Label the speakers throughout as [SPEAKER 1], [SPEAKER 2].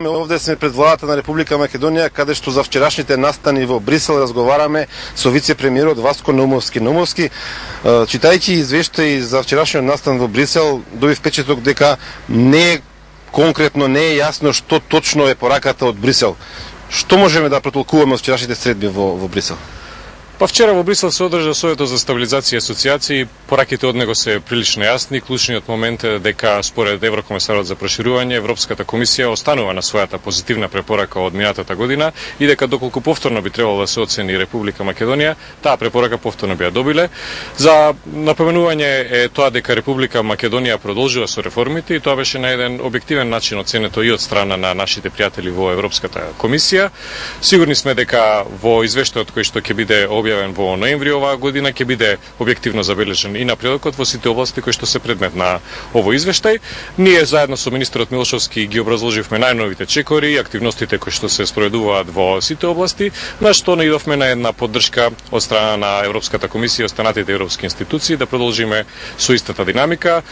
[SPEAKER 1] Овде сме пред владата на Република Македонија, каде што за вчерашните настани во Брисел разговараме со вице-премиерот Васко Наумовски. Читајќи извештаи за вчерашниот настан во Брисел, добив впечаток дека не е конкретно, не е јасно што точно е пораката од Брисел. Што можеме да протолкуваме од вчерашните средби во Брисел?
[SPEAKER 2] Па вчера во Брисел се одржа Совето за стабилизација и асоцијација. Пораките од него се прилично јасни. Клучниот момент е дека според Еврокомесарот за проширување, Европската комисија останува на својата позитивна препорака од минатата година и дека доколку повторно би требало да се оцени Република Македонија, таа препорака повторно би ја добиле. За напоменување е тоа дека Република Македонија продолжува со реформите и тоа беше на еден објективен начин оценето и од страна на нашите пријатели во Европската комисија. Сигурни сме дека во извештајот кој што ќе биде објавен во ноември оваа година ќе биде објективно забележен и напредокот во сите области кои што се предмет на овој извештај. Ние заедно со министерот Милошовски ги образложивме најновите чекори и активностите кои што се спроведуваат во сите области, на што наидовме на една поддршка од страна на Европската комисија и останатите европски институции да продолжиме со истата динамика.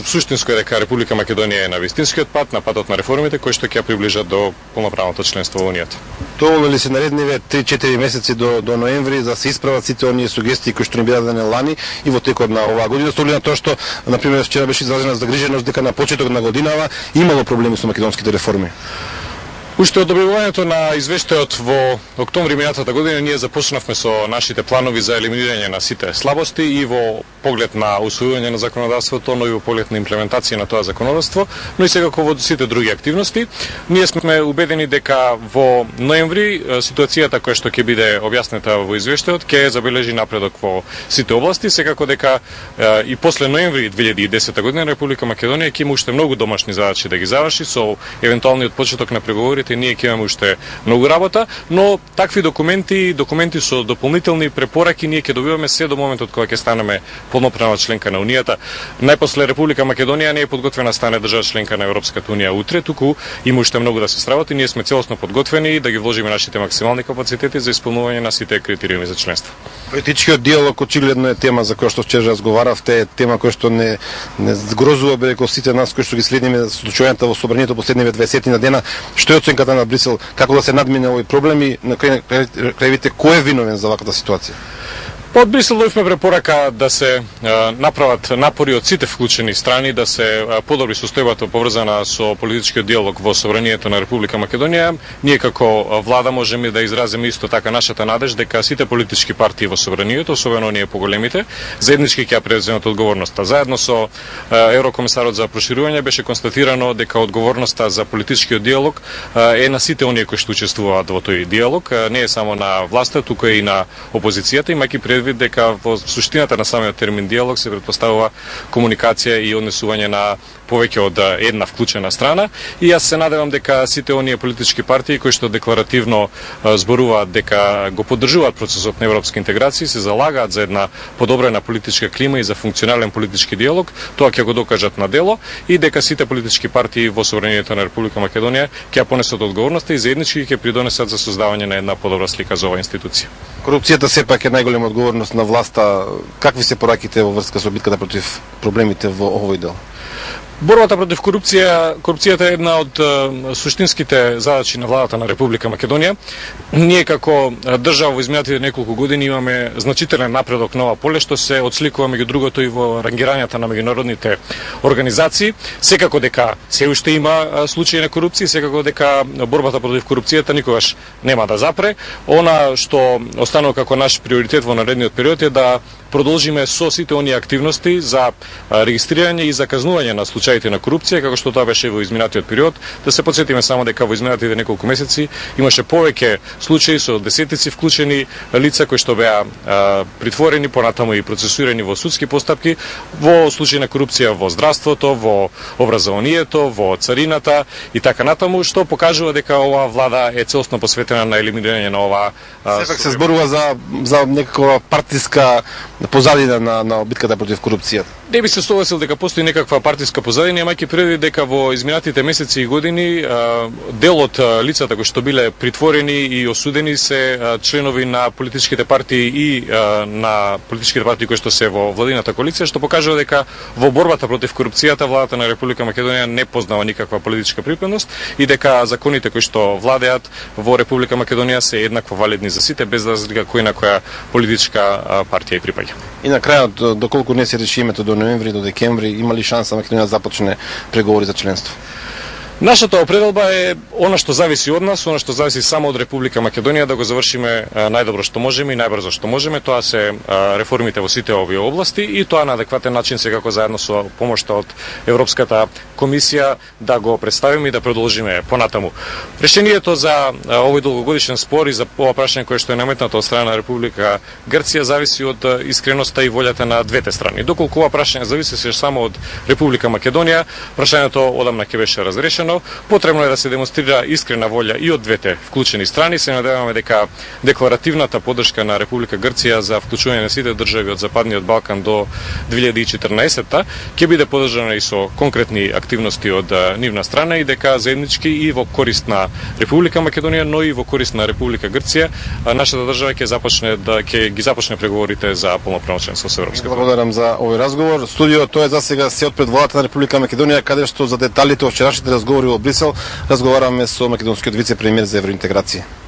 [SPEAKER 2] Суштинско е дека Република Македонија е на вистинскиот пат, на патот на реформите кои што ќе ја приближат до полноправното членство во Унијата.
[SPEAKER 1] Доволно ли се наредниве 3-4 месеци до ноември да се исправат сите оние сугестии кои што ни беа дадени лани и во текот на оваа година, со оглед на тоа што на пример вчера беше изразена загриженост дека на почеток на годинава имало проблеми со македонските реформи.
[SPEAKER 2] Уште од објавувањето на извештајот во октомври минатата година ние започнавме со нашите планови за елиминирање на сите слабости и во поглед на усвојување на законодавството, но и во поглед на имплементација на тоа законодавство, но и секако во сите други активности. Ние сме убедени дека во ноември ситуацијата која што ќе биде објаснета во извештајот ќе забележи напредок во сите области, секако дека и после ноември 2010 година Република Македонија ќе има уште многу домашни задачи да ги заврши со евентуалниот почеток на преговорите. Ние ќе имаме уште многу работа, но такви документи со дополнителни препораки ние ќе добиваме се до моментот кога ќе станеме полноправна членка на Унијата. Најпосле Република Македонија не е подготвена да стане држава членка на Европската Унија утре, туку има уште многу да се сработи. Ние сме целосно подготвени да ги вложиме нашите максимални капацитети за исполнување на сите критериуми за членство.
[SPEAKER 1] Политичкиот диалог очигледно е тема за која што вчера разговаравте, е тема која што не згрозува би рекол сите нас кои што ги следиме случајната во собранието последниве 20 на дена. Што е оценката на Брисел, како да се надмине овој проблем и на крајвите кој е виновен за ваквата ситуација?
[SPEAKER 2] Од Брисел дојавме препорака да се направат напори од сите вклучени страни да се подобри состојбата поврзана со политичкиот диалог во собранието на Република Македонија. Ние како влада можеме да изразиме исто така нашата надеж дека сите политички партии во собранието, особено оние поголемите, заеднички ќе ја преземат одговорноста. Заедно со Еврокомесарот за проширување беше констатирано дека одговорноста за политичкиот диалог е на сите оние кои што учествуваат во тој диалог, не е само на власта, туку и на опозицијата, имајќи предвид дека во суштината на самиот термин диалог се претпоставува комуникација и однесување на повеќе од една вклучена страна и јас се надевам дека сите оние политички партии кои што декларативно зборуваат дека го поддржуваат процесот на европска интеграција се залагаат за една подобрена политичка клима и за функционален политички диалог, тоа ќе го докажат на дело и дека сите политички партии во собранието на Република Македонија ќе ја понесат одговорноста и заеднички ќе придонесат за создавање на една подобра слика за оваа институција.
[SPEAKER 1] Корупцијата сепак е најголема одговорност на власта. Какви се пораките во врска со битката против проблемите во овој дел?
[SPEAKER 2] Борбата против корупцијата е една од суштинските задачи на владата на Република Македонија. Ние како држава во изминатите неколку години имаме значителен напредок на ова поле, што се отсликува меѓу другото и во рангирањата на меѓународните организации. Секако дека се уште има случаи на корупција, секако дека борбата против корупцијата никогаш нема да запре. Она што останува како наш приоритет во наредниот период е да продолжиме со сите оние активности за регистрирање и за казнување на случаите на корупција, како што тоа беше во изминатиот период. Да се потсетиме само дека во изминатите неколку месеци имаше повеќе случаи со десетици вклучени лица кои што беа притворени, понатаму и процесуирани во судски постапки во случаи на корупција во здравството, во образованието, во царината и така натаму, што покажува дека оваа влада е целосно посветена на елиминирање на оваа.
[SPEAKER 1] Сепак се зборува за некаква партиска позадина на битката против корупцијата.
[SPEAKER 2] Не би се согласил дека постои некаква партиска позадина позадини, имајќи предвид дека во изминатите месеци и години дел од лицата кои што биле притворени и осудени се членови на политичките партии и на политичките партии кои што се во владината коалиција, што покажува дека во борбата против корупцијата владата на Република Македонија не познава никаква политичка припадност и дека законите кои што владеат во Република Македонија се еднакво валидни за сите без разлика кој на која политичка партија припаѓа.
[SPEAKER 1] И на крајот, доколку не се реши името до ноември, до декември, има ли шанса Македонија да започне преговори за членство?
[SPEAKER 2] Нашата определба е она што зависи од нас, она што зависи само од Република Македонија да го завршиме најдобро што можеме и најбрзо што можеме. Тоа се реформите во сите овие области и тоа на адекватен начин секако заедно со помошта од Европската комисија да го представиме и да продолжиме понатаму. Решението за овој долгогодишен спор и за ова прашање кое што е наметнато од страна на Република Грција зависи од искреноста и волјата на двете страни. Доколку ова прашање зависи само од Република Македонија, прашањето одамна ќе беше разрешено. Потребно е да се демонстрира искрена волја и од двете вклучени страни. Се надеваме дека декларативната поддршка на Република Грција за вклучување на сите држави од Западниот Балкан до 2014 ќе биде поддржана и со конкретни активности од нивна страна и дека заеднички и во корист на Република Македонија, но и во корист на Република Грција, нашата држава ќе ги започне преговорите за полноправно членство со Европската унија.
[SPEAKER 1] Благодарам за овој разговор. Студио, тоа е за сега се од пред владата на Република Македонија, каде што за деталите од вчерашните разговори во Брисел разговараме со македонскиот вице-премиер за евроинтеграција.